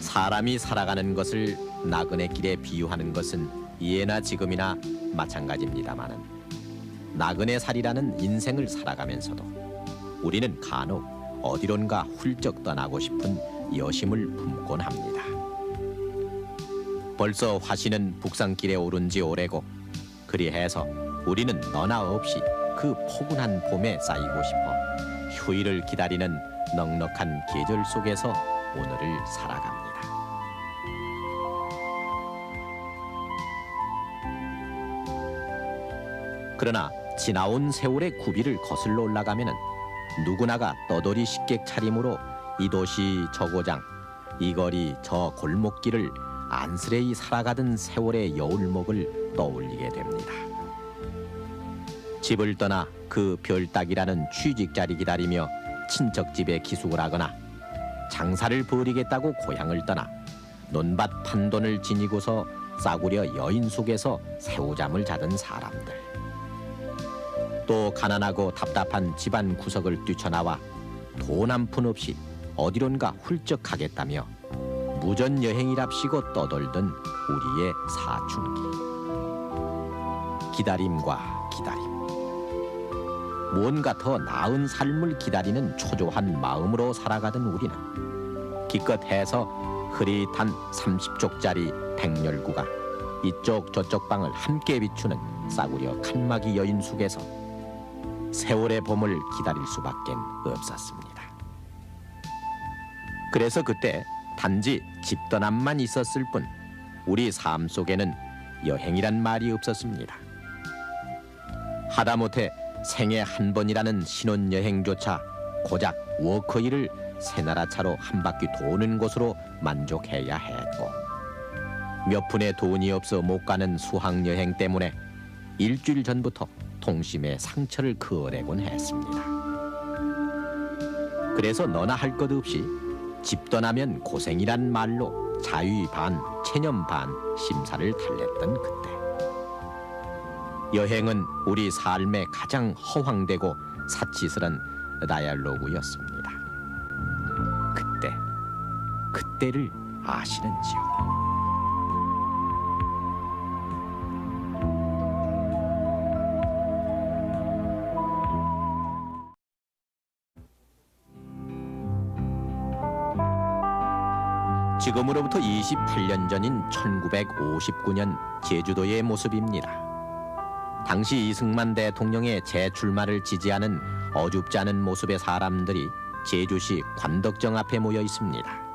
사람이 살아가는 것을 나그네 길에 비유하는 것은 예나 지금이나 마찬가지입니다마는 나그네 살이라는 인생을 살아가면서도 우리는 간혹 어디론가 훌쩍 떠나고 싶은 여심을 품곤 합니다. 벌써 화신은 북산길에 오른 지 오래고 그리해서 우리는 너나 없이 그 포근한 봄에 쌓이고 싶어 휴일을 기다리는 넉넉한 계절 속에서 오늘을 살아갑니다. 그러나 지나온 세월의 구비를 거슬러 올라가면은 누구나가 떠돌이 식객 차림으로 이 도시 저 고장, 이 거리 저 골목길을 안쓰레이 살아가던 세월의 여울목을 떠올리게 됩니다. 집을 떠나 그 별따기라는 취직자리 기다리며 친척집에 기숙을 하거나 장사를 벌이겠다고 고향을 떠나 논밭 판돈을 지니고서 싸구려 여인 속에서 새우잠을 자던 사람들, 또 가난하고 답답한 집안 구석을 뛰쳐나와 돈 한 푼 없이 어디론가 훌쩍 가겠다며 무전여행이랍시고 떠돌던 우리의 사춘기. 기다림과 기다림, 무언가 더 나은 삶을 기다리는 초조한 마음으로 살아가던 우리는 기껏해서 흐릿한 30쪽짜리 백열구가 이쪽 저쪽 방을 함께 비추는 싸구려 칸막이 여인 속에서 세월의 봄을 기다릴 수밖에 없었습니다. 그래서 그때 단지 집떠남만 있었을 뿐 우리 삶 속에는 여행이란 말이 없었습니다. 하다못해 생애 한 번이라는 신혼여행조차 고작 워커힐을 새나라 차로 한 바퀴 도는 곳으로 만족해야 했고, 몇 푼의 돈이 없어 못 가는 수학여행 때문에 일주일 전부터 통심의 상처를 그어내곤 했습니다. 그래서 너나 할 것 없이 집 떠나면 고생이란 말로 자위 반, 체념 반 심사를 달랬던 그때, 여행은 우리 삶의 가장 허황되고 사치스런 다이얼로그였습니다. 그때를 아시는지요? 지금으로부터 28년 전인 1959년 제주도의 모습입니다. 당시 이승만 대통령의 재출마를 지지하는 어줍지 않은 모습의 사람들이 제주시 관덕정 앞에 모여 있습니다.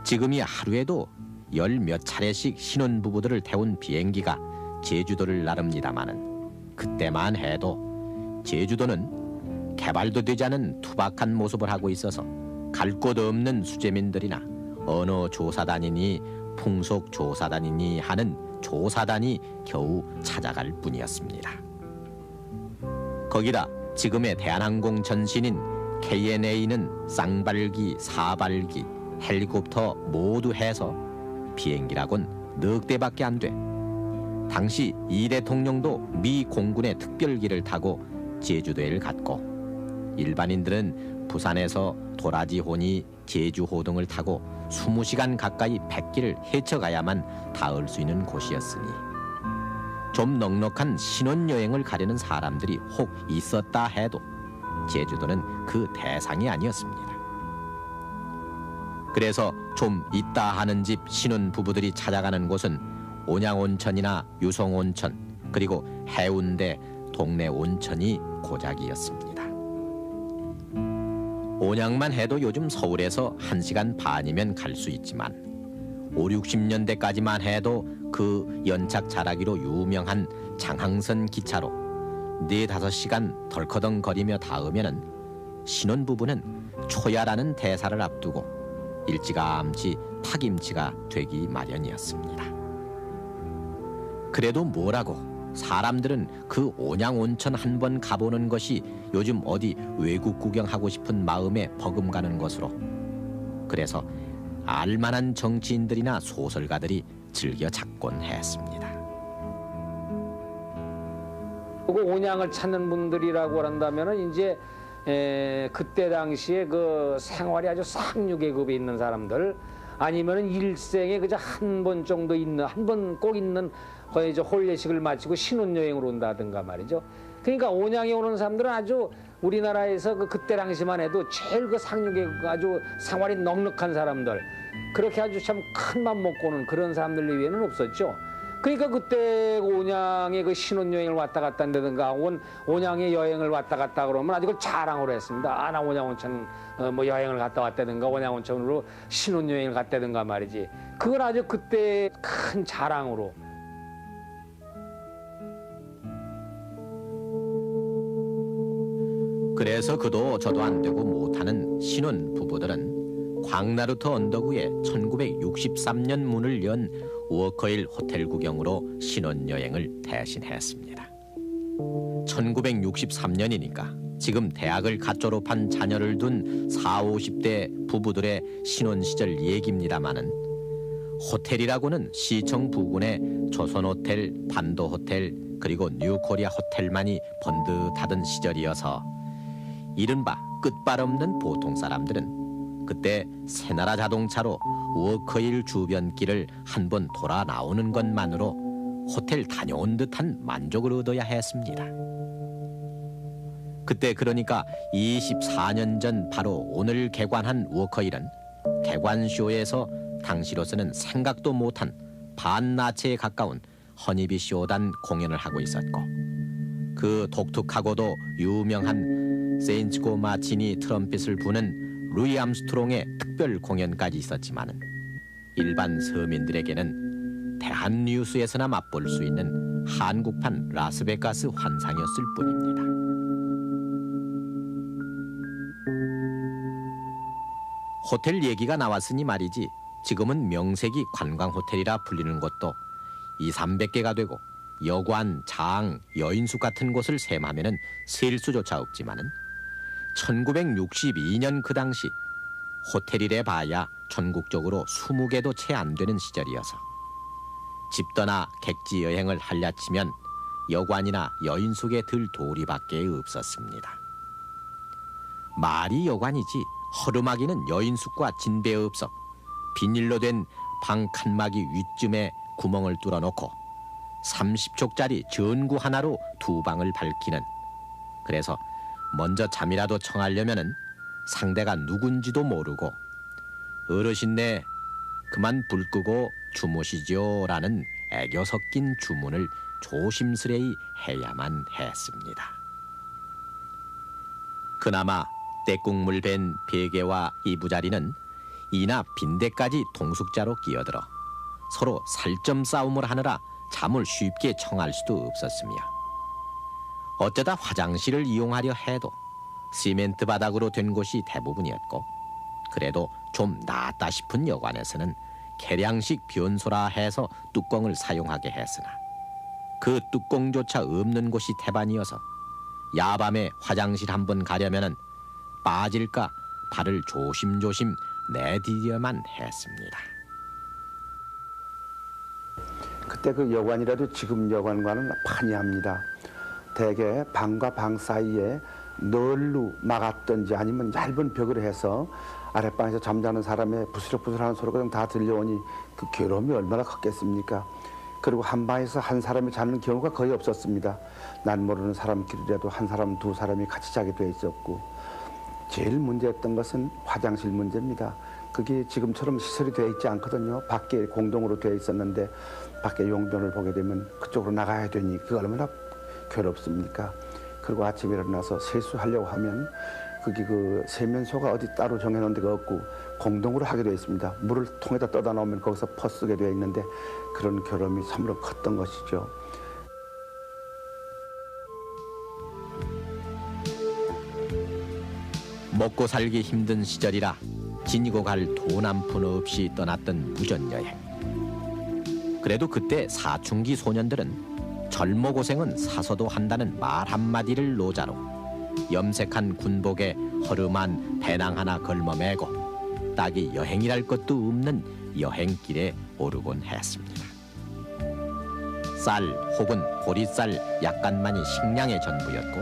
지금이 하루에도 열 몇 차례씩 신혼부부들을 태운 비행기가 제주도를 나릅니다마는 그때만 해도 제주도는 개발도 되지 않은 투박한 모습을 하고 있어서 갈 곳 없는 수재민들이나 언어 조사단이니 풍속 조사단이니 하는 조사단이 겨우 찾아갈 뿐이었습니다. 거기다 지금의 대한항공 전신인 KNA는 쌍발기, 사발기, 헬리콥터 모두 해서 비행기라곤 넉 대밖에 안 돼. 당시 이 대통령도 미 공군의 특별기를 타고 제주도를 갔고, 일반인들은 부산에서 도라지호니 제주호 등을 타고 20시간 가까이 백기를 헤쳐가야만 닿을 수 있는 곳이었으니 좀 넉넉한 신혼여행을 가려는 사람들이 혹 있었다 해도 제주도는 그 대상이 아니었습니다. 그래서 좀 있다 하는 집 신혼부부들이 찾아가는 곳은 온양온천이나 유성온천, 그리고 해운대 동네 온천이 고작이었습니다. 온양만 해도 요즘 서울에서 1시간 반이면 갈 수 있지만 5, 60년대까지만 해도 그 연착자라기로 유명한 장항선 기차로 4, 5시간 덜커덩거리며 닿으면은 신혼부부는 초야라는 대사를 앞두고 일찌감치 파김치가 되기 마련이었습니다. 그래도 뭐라고 사람들은 그 온양온천 한 번 가보는 것이 요즘 어디 외국 구경하고 싶은 마음에 버금가는 것으로, 그래서 알만한 정치인들이나 소설가들이 즐겨 찾곤 했습니다. 그 온양을 찾는 분들이라고 한다면은 이제 그때 당시에 그 생활이 아주 상류 계급에 있는 사람들, 아니면은 일생에 그저 한 번 정도 있는, 한 번 꼭 있는 거의 저 혼례식을 마치고 신혼여행을 온다든가 말이죠. 그러니까 온양에 오는 사람들은 아주 우리나라에서 그때 당시만 해도 제일 그 상류 계급, 아주 생활이 넉넉한 사람들, 그렇게 아주 참 큰 맘 먹고 오는 그런 사람들 외에는 없었죠. 그러니까 그때 온양에 그 신혼여행을 왔다 갔다 한다든가 온양에 여행을 왔다 갔다 그러면 아주 그 자랑으로 했습니다. 아, 나 온양온천 뭐 여행을 갔다 왔다든가 온양온천으로 신혼여행을 갔다든가 말이지. 그걸 아주 그때 큰 자랑으로. 그래서 그도 저도 안 되고 못하는 신혼 부부들은 광나루터 언덕 위에 1963년 문을 연 워커힐 호텔 구경으로 신혼여행을 대신했습니다. 1963년이니까 지금 대학을 갓 졸업한 자녀를 둔 40, 50대 부부들의 신혼시절 얘기입니다마는 호텔이라고는 시청 부근에 조선호텔, 반도호텔, 그리고 뉴코리아 호텔만이 번듯하던 시절이어서 이른바 끝발 없는 보통 사람들은 그때 새나라 자동차로 워커힐 주변 길을 한 번 돌아 나오는 것만으로 호텔 다녀온 듯한 만족을 얻어야 했습니다. 그때 그러니까 24년 전 바로 오늘 개관한 워커힐은 개관쇼에서 당시로서는 생각도 못한 반나체에 가까운 허니비 쇼단 공연을 하고 있었고, 그 독특하고도 유명한 세인츠고 마치니 트럼펫을 부는 루이 암스트롱의 특별 공연까지 있었지만은 일반 서민들에게는 대한뉴스에서나 맛볼 수 있는 한국판 라스베가스 환상이었을 뿐입니다. 호텔 얘기가 나왔으니 말이지, 지금은 명색이 관광호텔이라 불리는 곳도 200~300개가 되고 여관, 장, 여인숙 같은 곳을 셈하면은 셀 수조차 없지만은 1962년 그 당시 호텔이래 봐야 전국적으로 20개도 채 안 되는 시절이어서 집 떠나 객지 여행을 하려치면 여관이나 여인숙에 들 도리밖에 없었습니다. 말이 여관이지 허름하기는 여인숙과 진배 없어 비닐로 된 방 칸막이 윗쯤에 구멍을 뚫어놓고 30촉짜리 전구 하나로 두 방을 밝히는, 그래서 먼저 잠이라도 청하려면은 상대가 누군지도 모르고 어르신네 그만 불 끄고 주무시죠라는 애교 섞인 주문을 조심스레이 해야만 했습니다. 그나마 떼국물 밴 베개와 이부자리는 이나 빈대까지 동숙자로 끼어들어 서로 살점 싸움을 하느라 잠을 쉽게 청할 수도 없었으며, 어쩌다 화장실을 이용하려 해도 시멘트 바닥으로 된 곳이 대부분이었고, 그래도 좀 낫다 싶은 여관에서는 계량식 변소라 해서 뚜껑을 사용하게 했으나 그 뚜껑조차 없는 곳이 태반이어서 야밤에 화장실 한번 가려면은 빠질까 발을 조심조심 내디뎌야만 했습니다. 그때 그 여관이라도 지금 여관과는 판이합니다. 대개 방과 방 사이에 널로 막았던지 아니면 얇은 벽을 해서 아랫방에서 잠자는 사람의 부스럭부스럭하는 소리가 다 들려오니 그 괴로움이 얼마나 컸겠습니까? 그리고 한 방에서 한 사람이 자는 경우가 거의 없었습니다. 난 모르는 사람끼리라도 한 사람, 두 사람이 같이 자게 돼 있었고, 제일 문제였던 것은 화장실 문제입니다. 그게 지금처럼 시설이 되어 있지 않거든요. 밖에 공동으로 되어 있었는데 밖에 용변을 보게 되면 그쪽으로 나가야 되니 그거 얼마나 괴롭습니까? 그리고 아침에 일어나서 세수하려고 하면 그게 그 세면소가 어디 따로 정해놓은 데가 없고 공동으로 하게 되어 있습니다. 물을 통에다 떠다 놓으면 거기서 퍼쓰게 되어 있는데 그런 괴로움이 참으로 컸던 것이죠. 먹고 살기 힘든 시절이라 지니고 갈 돈 한 푼 없이 떠났던 무전여행. 그래도 그때 사춘기 소년들은 젊어 고생은 사서도 한다는 말 한마디를 노자로 염색한 군복에 허름한 배낭 하나 걸머매고 딱이 여행이랄 것도 없는 여행길에 오르곤 했습니다. 쌀 혹은 보리쌀 약간만이 식량의 전부였고,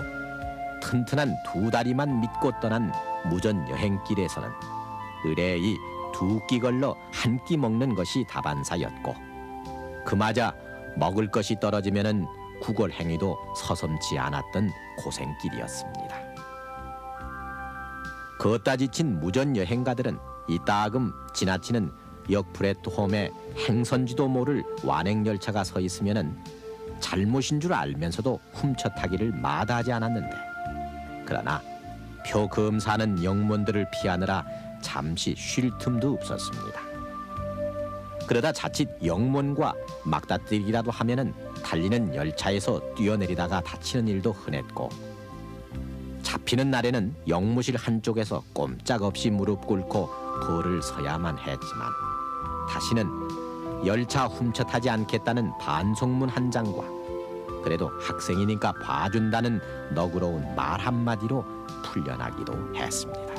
튼튼한 두 다리만 믿고 떠난 무전 여행길에서는 의뢰이 두 끼 걸러 한 끼 먹는 것이 다반사였고 그마저 먹을 것이 떨어지면은 구걸 행위도 서슴지 않았던 고생길이었습니다. 걷다 지친 무전 여행가들은 이따금 지나치는 역 플랫폼에 행선지도 모를 완행열차가 서 있으면은 잘못인 줄 알면서도 훔쳐 타기를 마다하지 않았는데 그러나 표 검사하는 영문들을 피하느라 잠시 쉴 틈도 없었습니다. 그러다 자칫 영문과 막다뜨리기라도 하면은 달리는 열차에서 뛰어내리다가 다치는 일도 흔했고 잡히는 날에는 영무실 한쪽에서 꼼짝없이 무릎 꿇고 벌을 서야만 했지만 다시는 열차 훔쳐 타지 않겠다는 반송문 한 장과 그래도 학생이니까 봐준다는 너그러운 말 한마디로 풀려나기도 했습니다.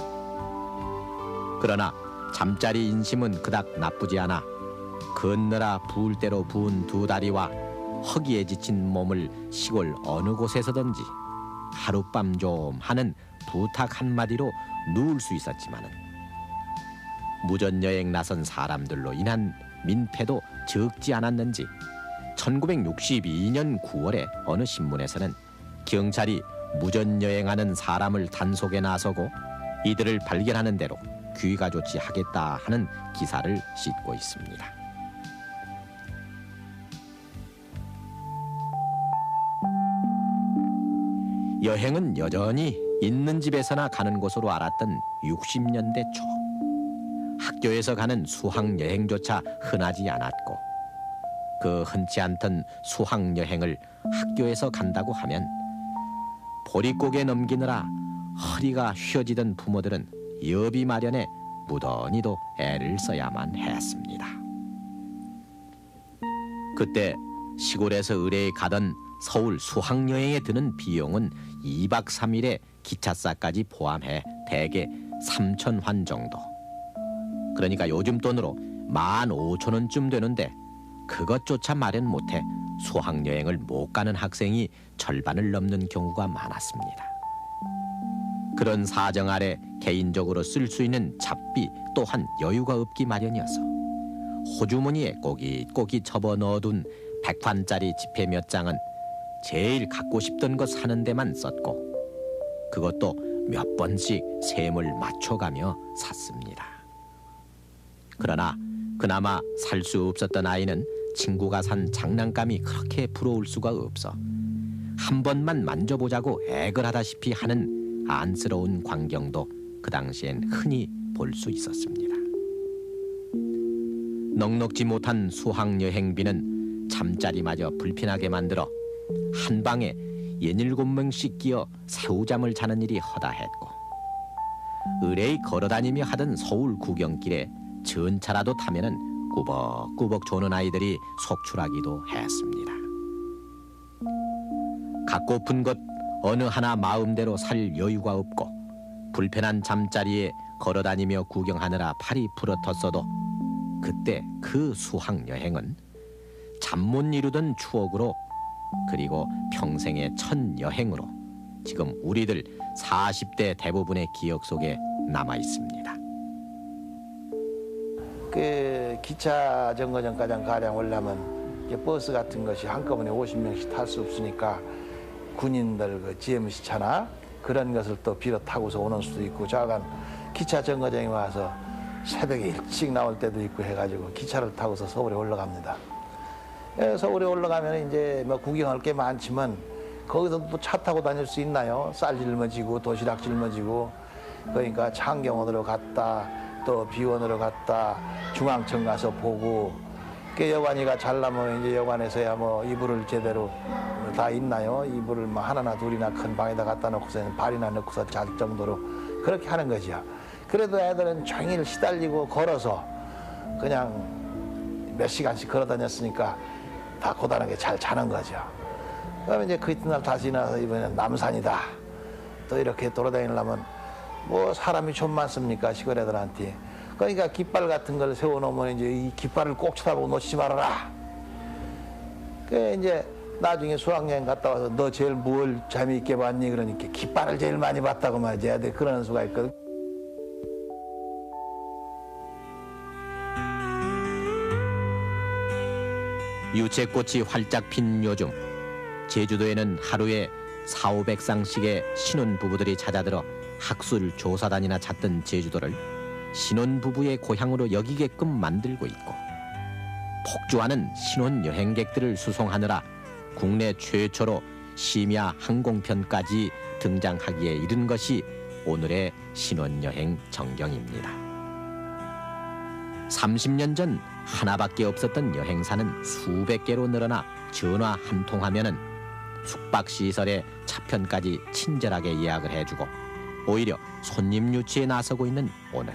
그러나 잠자리 인심은 그닥 나쁘지 않아 걷느라 부을 대로 부은 두 다리와 허기에 지친 몸을 시골 어느 곳에서든지 하룻밤 좀 하는 부탁 한마디로 누울 수 있었지만은 무전여행 나선 사람들로 인한 민폐도 적지 않았는지 1962년 9월에 어느 신문에서는 경찰이 무전여행하는 사람을 단속에 나서고 이들을 발견하는 대로 귀가 조치하겠다 하는 기사를 싣고 있습니다. 여행은 여전히 있는 집에서나 가는 곳으로 알았던 60년대 초 학교에서 가는 수학여행조차 흔하지 않았고 그 흔치 않던 수학여행을 학교에서 간다고 하면 보릿고개 넘기느라 허리가 휘어지던 부모들은 여비 마련에 무던히도 애를 써야만 했습니다. 그때 시골에서 의뢰에 가던 서울 수학여행에 드는 비용은 2박 3일에 기차싸까지 포함해 대개 3,000환 정도. 그러니까 요즘 돈으로 15,000원쯤 되는데 그것조차 마련 못해 수학여행을 못 가는 학생이 절반을 넘는 경우가 많았습니다. 그런 사정 아래 개인적으로 쓸 수 있는 잡비 또한 여유가 없기 마련이어서 호주머니에 꼬깃꼬깃 접어 넣어둔 100환짜리 지폐 몇 장은 제일 갖고 싶던 거 사는 데만 썼고 그것도 몇 번씩 셈을 맞춰가며 샀습니다. 그러나 그나마 살 수 없었던 아이는 친구가 산 장난감이 그렇게 부러울 수가 없어 한 번만 만져보자고 애걸 하다시피 하는 안쓰러운 광경도 그 당시엔 흔히 볼 수 있었습니다. 넉넉지 못한 수학여행비는 잠자리마저 불편하게 만들어 한 방에 67명씩 끼어 새우잠을 자는 일이 허다했고 의뢰이 걸어다니며 하던 서울 구경길에 전차라도 타면은 꾸벅꾸벅 조는 아이들이 속출하기도 했습니다. 갖고픈 것 어느 하나 마음대로 살 여유가 없고 불편한 잠자리에 걸어다니며 구경하느라 팔이 부러졌어도 그때 그 수학여행은 잠 못 이루던 추억으로 그리고 평생의 첫 여행으로 지금 우리들 40대 대부분의 기억 속에 남아 있습니다. 그 기차 정거장까지 가량 오려면 버스 같은 것이 한꺼번에 50명씩 탈 수 없으니까 군인들 그 GMC차나 그런 것을 또 빌어 타고서 오는 수도 있고 저간 기차 정거장에 와서 새벽에 일찍 나올 때도 있고 해가지고 기차를 타고서 서울에 올라갑니다. 서울에 올라가면 이제 뭐 구경할 게 많지만 거기서 또 차 타고 다닐 수 있나요? 쌀 짊어지고 도시락 짊어지고 그러니까 창경원으로 갔다 또 비원으로 갔다 중앙청 가서 보고 그 여관이가 잘나면 이제 여관에서야 뭐 이불을 제대로 다 있나요? 이불을 뭐 하나나 둘이나 큰 방에다 갖다 놓고서 발이나 넣고서 잘 정도로 그렇게 하는 거죠. 그래도 애들은 종일 시달리고 걸어서 그냥 몇 시간씩 걸어 다녔으니까 다 고단하게 잘 자는 거죠. 그러면 이제 그 이튿날 다시 나서 이번엔 남산이다. 또 이렇게 돌아다니려면 뭐 사람이 좀 많습니까 시골 애들한테. 그러니까 깃발 같은 걸 세워놓으면 이제 이 깃발을 꼭 쳐다보고 놓치지 말아라. 그 이제 나중에 수학여행 갔다 와서 너 제일 뭘 재미있게 봤니? 그러니까 깃발을 제일 많이 봤다고 말이지. 애들 그러는 수가 있거든. 유채꽃이 활짝 핀 요즘 제주도에는 하루에 400~500쌍씩의 신혼부부들이 찾아들어 학술 조사단이나 찾던 제주도를 신혼부부의 고향으로 여기게끔 만들고 있고, 폭주하는 신혼여행객들을 수송하느라 국내 최초로 심야 항공편까지 등장하기에 이른 것이 오늘의 신혼여행 전경입니다. 30년 전 하나밖에 없었던 여행사는 수백 개로 늘어나 전화 한 통 하면은 숙박시설에 차편까지 친절하게 예약을 해주고 오히려 손님 유치에 나서고 있는 오늘,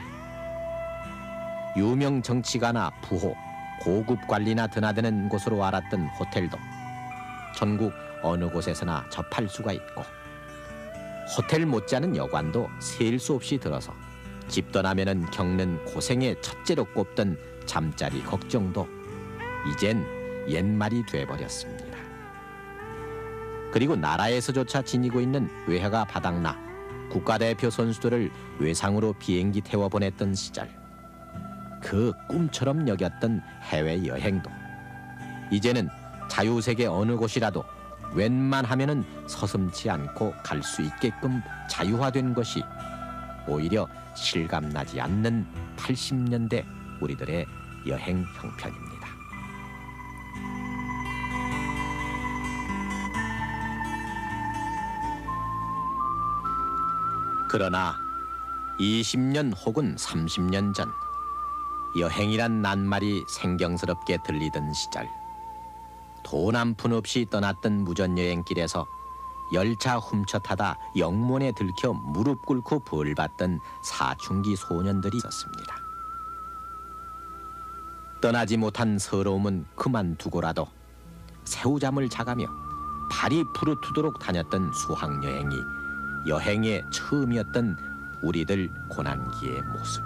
유명 정치가나 부호, 고급 관리나 드나드는 곳으로 알았던 호텔도 전국 어느 곳에서나 접할 수가 있고, 호텔 못지않은 여관도 셀 수 없이 들어서 집 떠나면은 겪는 고생의 첫째로 꼽던 잠자리 걱정도 이젠 옛말이 돼버렸습니다. 그리고 나라에서조차 지니고 있는 외화가 바닥나 국가대표 선수들을 외상으로 비행기 태워 보냈던 시절, 그 꿈처럼 여겼던 해외여행도 이제는 자유세계 어느 곳이라도 웬만하면은 서슴지 않고 갈 수 있게끔 자유화된 것이 오히려 실감나지 않는 80년대 우리들의 여행 형편입니다. 그러나 20년 혹은 30년 전 여행이란 낱말이 생경스럽게 들리던 시절, 돈 한 푼 없이 떠났던 무전여행길에서 열차 훔쳐타다 영문에 들켜 무릎 꿇고 벌받던 사춘기 소년들이 있었습니다. 떠나지 못한 서러움은 그만두고라도 새우잠을 자가며 발이 푸르트도록 다녔던 수학여행이 여행의 처음이었던 우리들 고난기의 모습.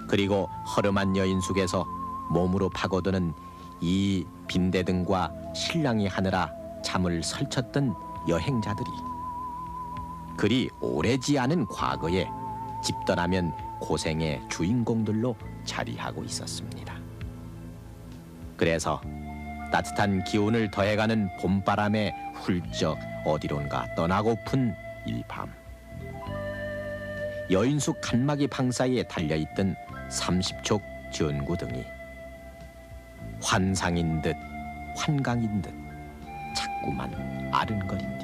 그리고 허름한 여인숙에서 몸으로 파고드는 이 빈대등과 신랑이 하느라 잠을 설쳤던 여행자들이 그리 오래지 않은 과거에 집 떠나면 고생의 주인공들로 자리하고 있었습니다. 그래서 따뜻한 기운을 더해가는 봄바람에 훌쩍 어디론가 떠나고픈 일밤, 여인숙 칸막이 방 사이에 달려있던 30촉 전구등이 환상인 듯 환강인 듯 자꾸만 아른거립니다.